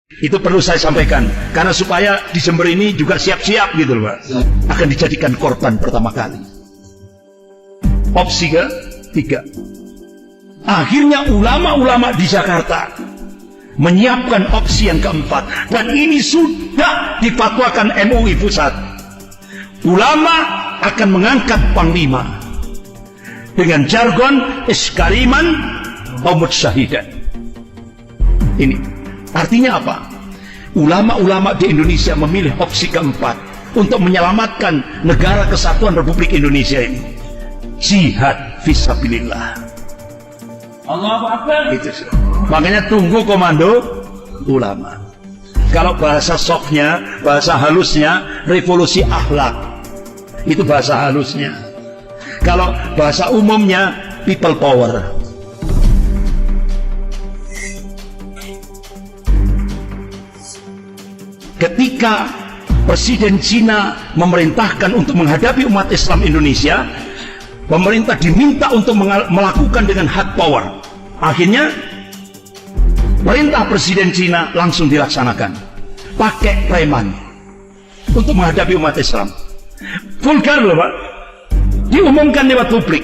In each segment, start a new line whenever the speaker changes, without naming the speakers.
Itu perlu saya sampaikan, karena supaya di Jember ini juga siap-siap gitu loh Pak. Akan dijadikan korban pertama kali. Opsi ketiga, akhirnya ulama-ulama di Jakarta menyiapkan opsi yang keempat, dan ini sudah difatwakan MUI Pusat. Ulama akan mengangkat panglima dengan jargon iskariman omud syahidan. Ini artinya apa? Ulama-ulama di Indonesia memilih opsi keempat untuk menyelamatkan negara kesatuan Republik Indonesia ini. Jihad fisabilillah.
Allahu Akbar.
Itu sih. Makanya tunggu komando ulama. Kalau bahasa softnya, bahasa halusnya, revolusi akhlak. Itu bahasa halusnya. Kalau bahasa umumnya, people power. Ketika Presiden Cina memerintahkan untuk menghadapi umat Islam Indonesia, pemerintah diminta untuk melakukan dengan hard power. Akhirnya perintah Presiden Cina langsung dilaksanakan, pakai preman untuk menghadapi umat Islam. Vulgar loh Pak, diumumkan lewat publik,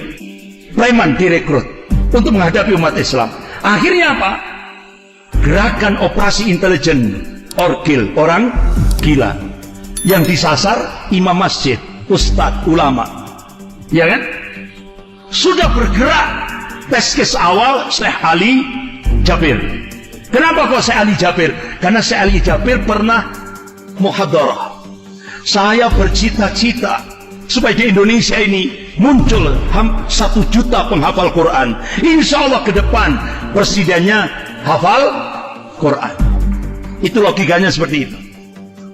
preman direkrut untuk menghadapi umat Islam. Akhirnya apa? Gerakan operasi intelijen orgil, orang gila, yang disasar imam masjid, ustadz, ulama, ya kan? Sudah bergerak tes case awal Syekh Ali Jabir. Kenapa kok Syekh Ali Jabir? Karena Syekh Ali Jabir pernah muhadarah. Saya bercita-cita supaya di Indonesia ini muncul 1 juta penghafal Quran. Insya Allah ke depan presidennya hafal Quran. Itu logikanya seperti itu.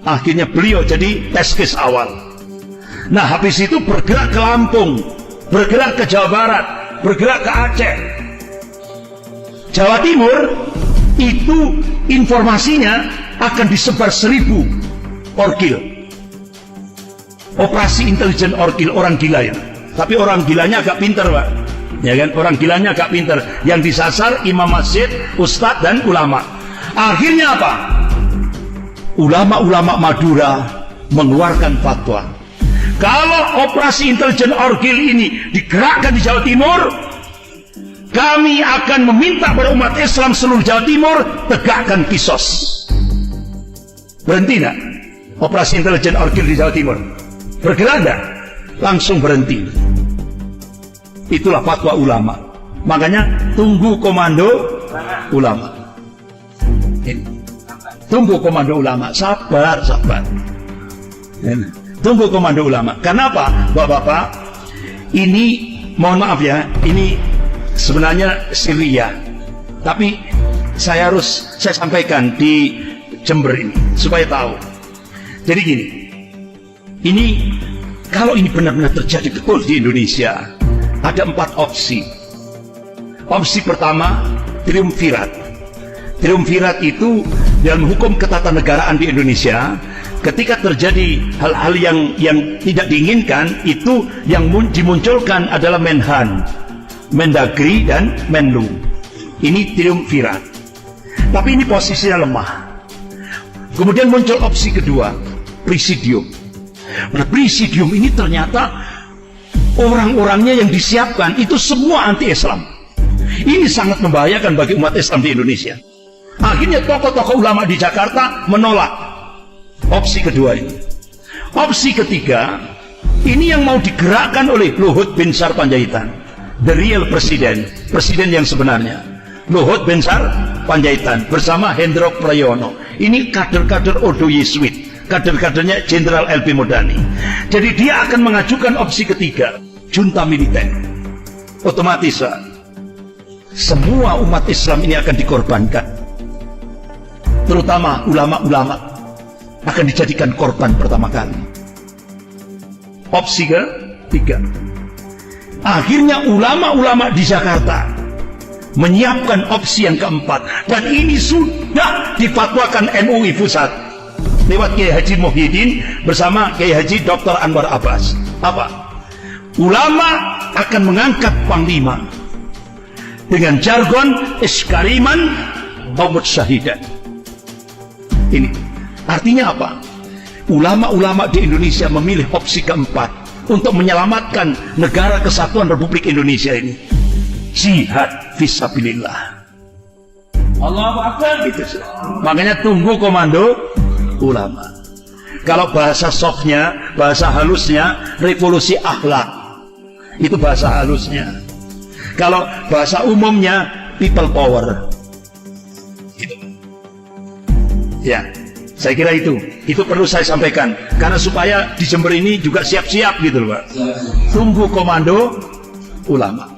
Akhirnya beliau jadi tes case awal. Nah habis itu bergerak ke Lampung, bergerak ke Jawa Barat, bergerak ke Aceh, Jawa Timur. Itu informasinya akan disebar 1000 orgil, operasi intelijen orgil, orang gila ya. Tapi orang gilanya agak pinter Pak, ya kan? Orang gilanya agak pinter. Yang disasar imam masjid, ustadz dan ulama. Akhirnya apa? Ulama-ulama Madura mengeluarkan fatwa, kalau operasi intelijen orgil ini digerakkan di Jawa Timur, kami akan meminta pada umat Islam seluruh Jawa Timur tegakkan kisos. Berhenti enggak operasi intelijen orgil di Jawa Timur? Bergerak enggak? Langsung berhenti. Itulah fatwa ulama. Makanya tunggu komando ulama. Tunggu komando ulama, sabar. Tunggu komando ulama. Kenapa, Bapak-bapak? Ini, mohon maaf ya, ini sebenarnya Syria. Tapi saya sampaikan di Jember ini supaya tahu. Jadi gini, ini kalau ini benar-benar terjadi betul di Indonesia, ada 4 opsi. Opsi pertama, triumvirat. Triumvirat itu dalam hukum ketatanegaraan di Indonesia, ketika terjadi hal-hal yang tidak diinginkan, itu yang dimunculkan adalah Menhan, Mendagri dan Menlu. Ini triumvirat. Tapi ini posisinya lemah. Kemudian muncul opsi kedua, presidium. Nah, presidium ini ternyata orang-orangnya yang disiapkan itu semua anti-Islam. Ini sangat membahayakan bagi umat Islam di Indonesia. Akhirnya tokoh-tokoh ulama di Jakarta menolak opsi kedua ini. Opsi ketiga, ini yang mau digerakkan oleh Luhut Binsar Panjaitan, the real presiden, presiden yang sebenarnya. Luhut Binsar Panjaitan bersama Hendro Prayono. Ini kader-kader Ordo Yesuit, kader-kadernya Jenderal LP Modani. Jadi dia akan mengajukan opsi ketiga, junta militer. Otomatis semua umat Islam ini akan dikorbankan, terutama ulama-ulama akan dijadikan korban pertama kali. Opsi ketiga, akhirnya ulama-ulama di Jakarta menyiapkan opsi yang keempat, dan ini sudah difatwakan MUI Pusat lewat Kiai Haji Muhyiddin bersama Kiai Haji Dr. Anwar Abbas. Apa? Ulama akan mengangkat panglima dengan jargon iskariman omud syahidan. Ini artinya apa? Ulama-ulama di Indonesia memilih opsi keempat untuk menyelamatkan negara kesatuan Republik Indonesia ini. Jihad fisabilillah.
Allahu Akbar.
Gitu. Makanya tunggu komando ulama. Kalau bahasa softnya, bahasa halusnya, revolusi akhlak. Itu bahasa halusnya. Kalau bahasa umumnya, people power. Gitu. Ya, saya kira itu perlu saya sampaikan. Karena supaya di Jember ini juga siap-siap gitu loh Pak. Tunggu komando ulama.